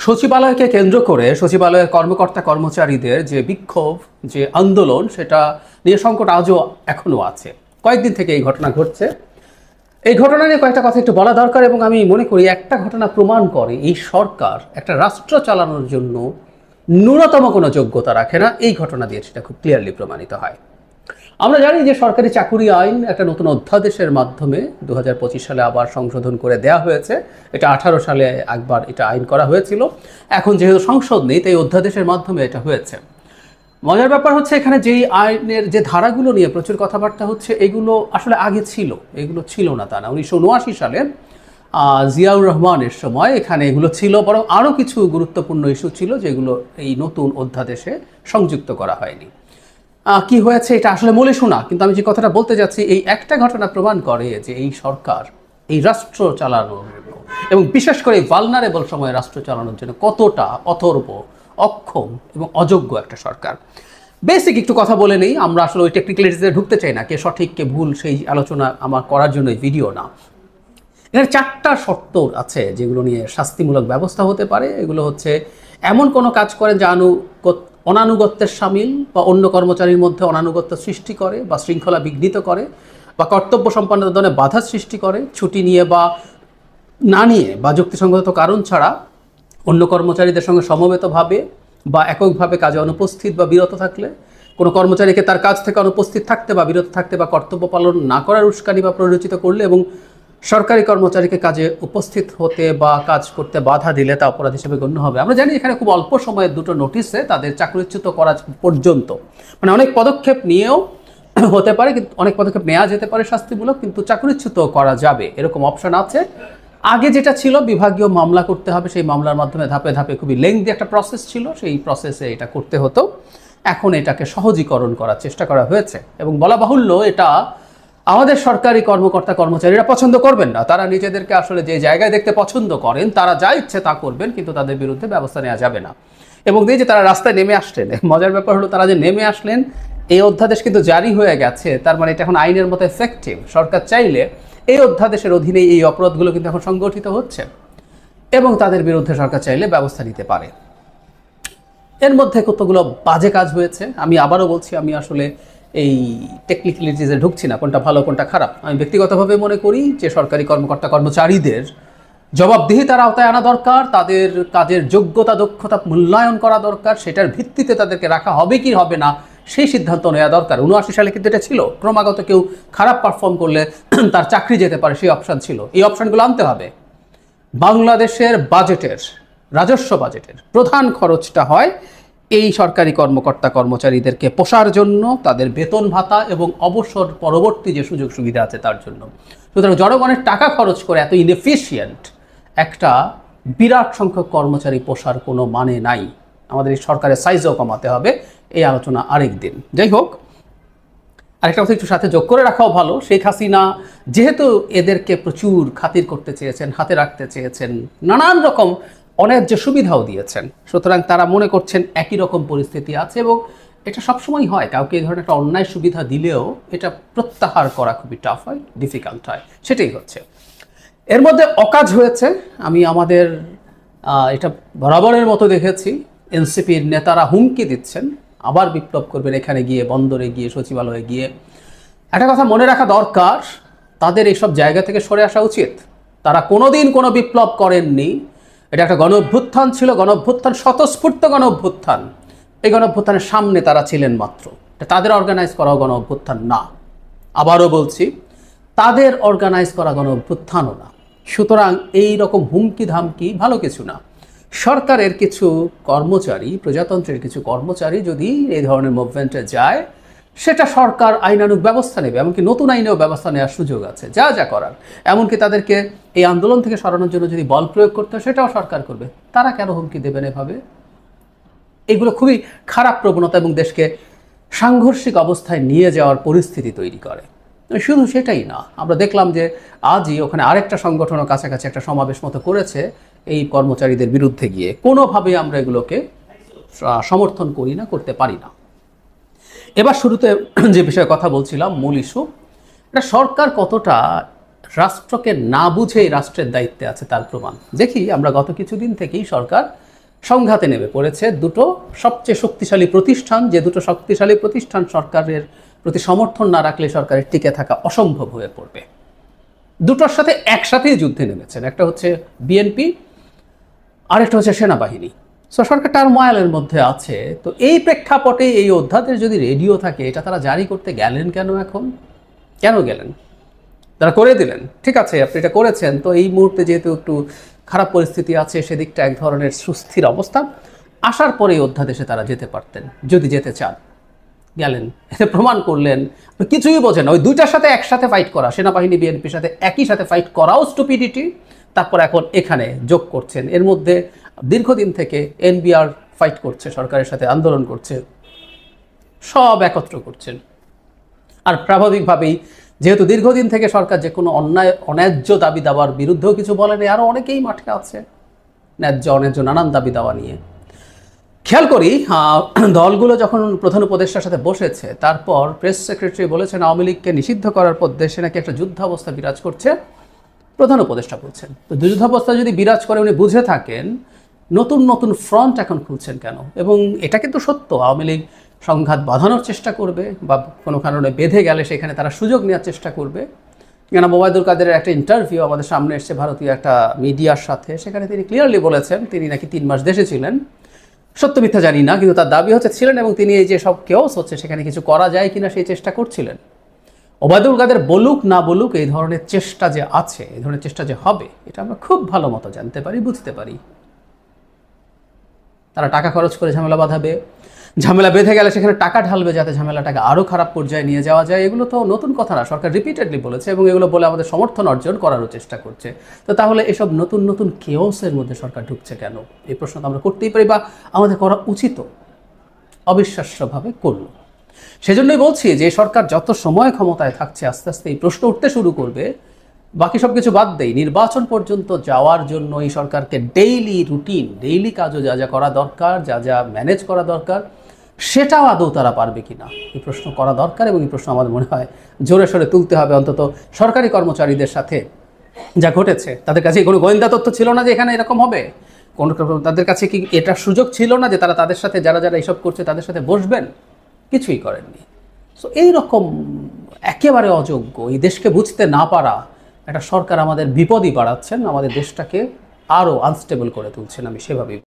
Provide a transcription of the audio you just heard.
সচিবালয়কে কেন্দ্র করে সচিবালয়ের কর্মকর্তা কর্মচারীদের যে বিক্ষোভ, যে আন্দোলন, সেটা নিয়ে সংকট আজও এখনো আছে। কয়েকদিন থেকে এই ঘটনা ঘটছে। এই ঘটনা নিয়ে কয়েকটা কথা একটু বলা দরকার, এবং আমি মনে করি একটা ঘটনা প্রমাণ করে এই সরকার একটা রাষ্ট্র চালানোর জন্য ন্যূনতম কোনো যোগ্যতা রাখে না। এই ঘটনা দিয়ে সেটা খুব ক্লিয়ারলি প্রমাণিত হয়। আমরা জানি যে সরকারি চাকুরি আইন একটা নতুন অধ্যাদেশের মাধ্যমে 2025 সালে আবার সংশোধন করে দেয়া হয়েছে। এটা 18 সালে একবার এটা আইন করা হয়েছিল। এখন যেহেতু সংসদ নেই, তাই অধ্যাদেশের মাধ্যমে এটা হয়েছে। মজার ব্যাপার হচ্ছে এখানে যেই আইনের যে ধারাগুলো নিয়ে প্রচুর কথাবার্তা হচ্ছে, এগুলো আসলে আগে ছিল, এগুলো ছিল না তা না। 1979 সালে জিয়াউর রহমানের সময় এখানে এগুলো ছিল, বরং আরও কিছু গুরুত্বপূর্ণ ইস্যু ছিল যেগুলো এই নতুন অধ্যাদেশে সংযুক্ত করা হয়নি। কি হয়েছে এটা আসলে মূলে শোনা, কিন্তু আমি যে কথাটা বলতে যাচ্ছি, এই একটা ঘটনা প্রমাণ করে যে এই সরকার এই রাষ্ট্র চালানোর জন্য, এবং বিশেষ করে ভালনারেবল সময়ে রাষ্ট্র চালানোর জন্য কতটা অথর্ব, অক্ষম এবং অযোগ্য একটা সরকার। বেসিক একটু কথা বলে নেই, আমরা আসলে ওই টেকনিক্যালিটিতে ঢুকতে চাই না, কে সঠিক কে ভুল সেই আলোচনা আমার করার জন্য ভিডিও না। এখানে 4টা শর্ত আছে যেগুলো নিয়ে শাস্তিমূলক ব্যবস্থা হতে পারে। এগুলো হচ্ছে, এমন কোনো কাজ করেন যা অনানুগত্যের সামিল, বা অন্য কর্মচারীর মধ্যে অনানুগত্য সৃষ্টি করে, বা শৃঙ্খলা বিঘ্নিত করে, বা কর্তব্য সম্পাদনে বাধা সৃষ্টি করে, ছুটি নিয়ে বা না নিয়ে বা যুক্তিসঙ্গত কারণ ছাড়া অন্য কর্মচারীদের সঙ্গে সমবেতভাবে বা এককভাবে কাজে অনুপস্থিত বা বিরত থাকলে, কোনো কর্মচারীকে তার কাজ থেকে অনুপস্থিত থাকতে বা বিরত থাকতে বা কর্তব্য পালন না করার উস্কানি বা প্ররোচিত করলে, এবং সরকারি কর্মচারীকে কাজে উপস্থিত হতে বা কাজ করতে বাধা দিলে তা অপরাধ হিসেবে গণ্য হবে। আমরা জানি এখানে খুব অল্প সময়ের দুটো নোটিশে তাদের চাকরিচ্যুত করা পর্যন্ত, মানে অনেক পদক্ষেপ নিয়েও হতে পারে, কিন্তু অনেক পদক্ষেপ নেওয়া যেতে পারে শাস্তিমূলক, কিন্তু চাকরিচ্যুত করা যাবে এরকম অপশন আছে। আগে যেটা ছিল বিভাগীয় মামলা করতে হবে, সেই মামলার মাধ্যমে ধাপে ধাপে খুবই লেংদি একটা প্রসেস ছিল, সেই প্রসেসে এটা করতে হতো। এখন এটাকে সহজীকরণ করার চেষ্টা করা হয়েছে, এবং বলা বাহুল্য এটা আমাদের সরকারি কর্মকর্তা কর্মচারীরা পছন্দ করবেন না। তারা নিজেদেরকে আসলে যে জায়গায় দেখতে পছন্দ করেন, তারা যা ইচ্ছে তা করবেন, কিন্তু তাদের বিরুদ্ধে ব্যবস্থা নেওয়া যাবে না। এবং এই যে তারা রাস্তায় নেমে আসলেন, মজার ব্যাপার হলো তারা যে নেমে আসলেন, এই অধ্যাদেশ কিন্তু জারি হয়ে গেছে, তার মানে এটা এখন আইনের মতো এফেক্টিভ। সরকার চাইলে এই অধ্যাদেশের অধীনে এই অপরাধগুলো কিন্তু এখন সংগঠিত হচ্ছে, এবং তাদের বিরুদ্ধে সরকার চাইলে ব্যবস্থা নিতে পারে। এর মধ্যে কতগুলো বাজে কাজ হয়েছে। আমি আবারও বলছি, আমি আসলে এই টেকনিক্যালিটিসে ঢুকছি না, কোনটা ভালো কোনটা খারাপ। আমি ব্যক্তিগতভাবে মনে করি যে সরকারি কর্মকর্তা কর্মচারীদের জবাবদিহিতার আওতায় আনা দরকার, তাদের কাজের যোগ্যতা দক্ষতা মূল্যায়ন করা দরকার, সেটার ভিত্তিতে তাদেরকে রাখা হবে কি হবে না সেই সিদ্ধান্ত নেওয়া দরকার। 79 সালে কিন্তু এটা ছিল, ক্রমাগত কেউ খারাপ পারফর্ম করলে তার চাকরি যেতে পারে, সেই অপশান ছিল। এই অপশানগুলো আনতে হবে। বাংলাদেশের বাজেটের, রাজস্ব বাজেটের প্রধান খরচটা হয় এই সরকারি কর্মকর্তা কর্মচারীদেরকে পোষার জন্য, তাদের বেতন ভাতা এবং অবসর পরবর্তী যে সুযোগ সুবিধা আছে তার জন্য। সুতরাং জনগণের টাকা খরচ করে এত ইনএফিশিয়েন্ট একটা বিরাট সংখ্যক কর্মচারী পোষার কোনো মানে নাই। আমাদের এই সরকারের সাইজও কমাতে হবে, এই আলোচনা আরেক দিন। যাই হোক, আরেকটা কথা একটু সাথে যোগ করে রাখাও ভালো। শেখ হাসিনা যেহেতু এদেরকে প্রচুর খাতির করতে চেয়েছেন, হাতে রাখতে চেয়েছেন, নানান রকম অন্যায্য সুবিধাও দিয়েছেন, সুতরাং তারা মনে করছেন একই রকম পরিস্থিতি আছে, এবং এটা সবসময় হয়। কাউকে এই ধরনের একটা অন্যায় সুবিধা দিলেও এটা প্রত্যাহার করা খুবই টাফ হয়, ডিফিকাল্ট হয়, সেটাই হচ্ছে। এর মধ্যে অকাজ হয়েছে। আমি আমাদের এটা বরাবরের মতো দেখেছি, এনসিপির নেতারা হুমকি দিচ্ছেন আবার বিপ্লব করবেন, এখানে গিয়ে, বন্দরে গিয়ে, সচিবালয়ে গিয়ে। একটা কথা মনে রাখা দরকার, তাদের এইসব জায়গা থেকে সরে আসা উচিত। তারা কোনোদিন কোনো বিপ্লব করেননি। এটা একটা গণ অভ্যুত্থান ছিল, গণ অভ্যুত্থান, স্বতঃস্ফূর্ত গণ অভ্যুত্থান। এই গণ অভ্যুত্থানের সামনে তারা ছিলেন মাত্র, তাদের অর্গানাইজ করা গণ অভ্যুত্থান না। আবারও বলছি, তাদের অর্গানাইজ করা গণ অভ্যুত্থানও না। সুতরাং এই রকম হুমকি ধামকি ভালো কিছু না। সরকারের কিছু কর্মচারী, প্রজাতন্ত্রের কিছু কর্মচারী যদি এই ধরনের মুভমেন্টে যায়, সেটা সরকার আইনানুগ ব্যবস্থা নেবে, এমনকি নতুন আইনেও ব্যবস্থা নেওয়ার সুযোগ আছে, যা যা করার। এমনকি তাদেরকে এই আন্দোলন থেকে সরানোর জন্য যদি বল প্রয়োগ করতে হয়, সেটাও সরকার করবে। তারা কেন হুমকি দেবেন এভাবে? এগুলো খুবই খারাপ প্রবণতা, এবং দেশকে সাংঘর্ষিক অবস্থায় নিয়ে যাওয়ার পরিস্থিতি তৈরি করে। শুধু সেটাই না, আমরা দেখলাম যে আজই ওখানে আরেকটা সংগঠনও কাছাকাছি একটা সমাবেশ মতো করেছে এই কর্মচারীদের বিরুদ্ধে গিয়ে। কোনোভাবে আমরা এগুলোকে সমর্থন করি না, করতে পারি না। এবার শুরুতে যে বিষয়ে কথা বলছিলাম, মূল ইস্যু, এটা সরকার কতটা রাষ্ট্রকে না বুঝে রাষ্ট্রের দায়িত্বে আছে তার প্রমাণ। দেখি আমরা গত কিছুদিন থেকেই সরকার সংঘাতে নেমে পড়েছে দুটো সবচেয়ে শক্তিশালী প্রতিষ্ঠান, যে দুটো শক্তিশালী প্রতিষ্ঠান সরকারের প্রতি সমর্থন না রাখলে সরকারের টিকে থাকা অসম্ভব হয়ে পড়বে। দুটোর সাথে একসাথেই যুদ্ধে নেমেছেন, একটা হচ্ছে বিএনপি, আরেকটা হচ্ছে সেনাবাহিনী। সো সরকার টারময়েলের মধ্যে আছে। তো এই প্রেক্ষাপটে এই অধ্যাদেশ যদি রেডিও থাকে, এটা তারা জারি করতে গেলেন কেন? এখন কেন গেলেন? তারা করে দিলেন, ঠিক আছে, আপনি এটা করেছেন, তো এই মুহূর্তে যেহেতু একটু খারাপ পরিস্থিতি আছে, সেদিকটা এক ধরনের সুস্থির অবস্থা, আসার পরে এই অধ্যাদেশে তারা যেতে পারতেন যদি যেতে চান। গেলেন, এতে প্রমাণ করলেন কিছুই বোঝেন না। ওই দুইটার সাথে একসাথে ফাইট করা, সেনাবাহিনী বিএনপির সাথে একই সাথে ফাইট করাও স্টুপিডিটি, তারপর এখন এখানে যোগ করছেন। এর মধ্যে দীর্ঘদিন থেকে এনবিআর ফাইট করছে, সরকারের সাথে আন্দোলন করছে, সব একত্র করছেন। আর স্বাভাবিকভাবেই যেহেতু দীর্ঘদিন থেকে সরকার যে কোনো অন্যায্য দাবি দাবার বিরুদ্ধেও কিছু বলেনি, আরও অনেকেই মাঠে আছে ন্যায্য অন্যায্য নানান দাবি দাওয়া নিয়ে। খেয়াল করি দলগুলো যখন প্রধান উপদেষ্টার সাথে বসেছে, তারপর প্রেস সেক্রেটারি বলেছেন আওয়ামী লীগকে নিষিদ্ধ করার পর দেশে নাকি একটা যুদ্ধাবস্থা বিরাজ করছে। প্রধান উপদেষ্টা বলছেন, তো যুদ্ধাবস্থা যদি বিরাজ করে উনি বুঝে থাকেন, নতুন নতুন ফ্রন্ট এখন খুলছেন কেন? এবং এটা কিন্তু সত্য, আওয়ামী লীগ সংঘাত বাঁধানোর চেষ্টা করবে বা কোনো কারণে বেঁধে গেলে সেখানে তারা সুযোগ নেওয়ার চেষ্টা করবে। কেন ওবায়দুল কাদেরের একটা ইন্টারভিউ আমাদের সামনে এসছে ভারতীয় একটা মিডিয়ার সাথে, সেখানে তিনি ক্লিয়ারলি বলেছেন তিনি নাকি 3 মাস দেশে ছিলেন। সত্য মিথ্যা জানি না, কিন্তু তার দাবি হচ্ছে ছিলেন, এবং তিনি এই যে সব কেওস হচ্ছে সেখানে কিছু করা যায় কিনা সেই চেষ্টা করছিলেন। ওবায়দুল কাদের বলুক না বলুক, এই ধরনের চেষ্টা যে আছে, এই ধরনের চেষ্টা যে হবে, এটা আমরা খুব ভালো মতো জানতে পারি, বুঝতে পারি। তারা টাকা খরচ করে ঝামেলা বাঁধাবে, ঝামেলা বেঁধে গেলে সেখানে টাকা ঢালবে যাতে ঝামেলাটাকে আরও খারাপ পর্যায়ে নিয়ে যাওয়া যায়। এগুলো তো নতুন কথা না, সরকার রিপিটেডলি বলেছে এবং এগুলো বলে আমাদের সমর্থন অর্জন করারও চেষ্টা করছে। তো তাহলে এসব নতুন নতুন কেওসের মধ্যে সরকার ঢুকছে কেন? এই প্রশ্ন তো আমরা করতেই পারি, বা আমাদের করা উচিত। অবিশ্বাস্যভাবে করল। সেজন্যই বলছি যে সরকার যত সময় ক্ষমতায় থাকছে, আস্তে আস্তে এই প্রশ্ন উঠতে শুরু করবে। বাকি সব কিছু বাদ দেই, নির্বাচন পর্যন্ত যাওয়ার জন্য এই সরকারকে ডেইলি রুটিন, ডেইলি কাজও যা যা করা দরকার, যা যা ম্যানেজ করা দরকার, সেটাও আদৌ তারা পারবে কিনা, এই প্রশ্ন করা দরকার। এবং এই প্রশ্ন আমাদের মনে হয় জোরে সোরে তুলতে হবে। অন্তত সরকারি কর্মচারীদের সাথে যা ঘটেছে, তাদের কাছে কোনো গোয়েন্দা তথ্য ছিল না যে এখানে এরকম হবে? তাদের কাছে কি এটা সুযোগ ছিল না যে তারা তাদের সাথে, যারা যারা এইসব করছে তাদের সাথে বসবেন? কিছুই করেননি। সো এইরকম একেবারে অযোগ্য, এই দেশকে বুঝতে না পারা একটা সরকার আমাদের বিপদই বাড়াচ্ছেন, আমাদের দেশটাকে আরও আনস্টেবল করে তুলছেন, আমি সেভাবেই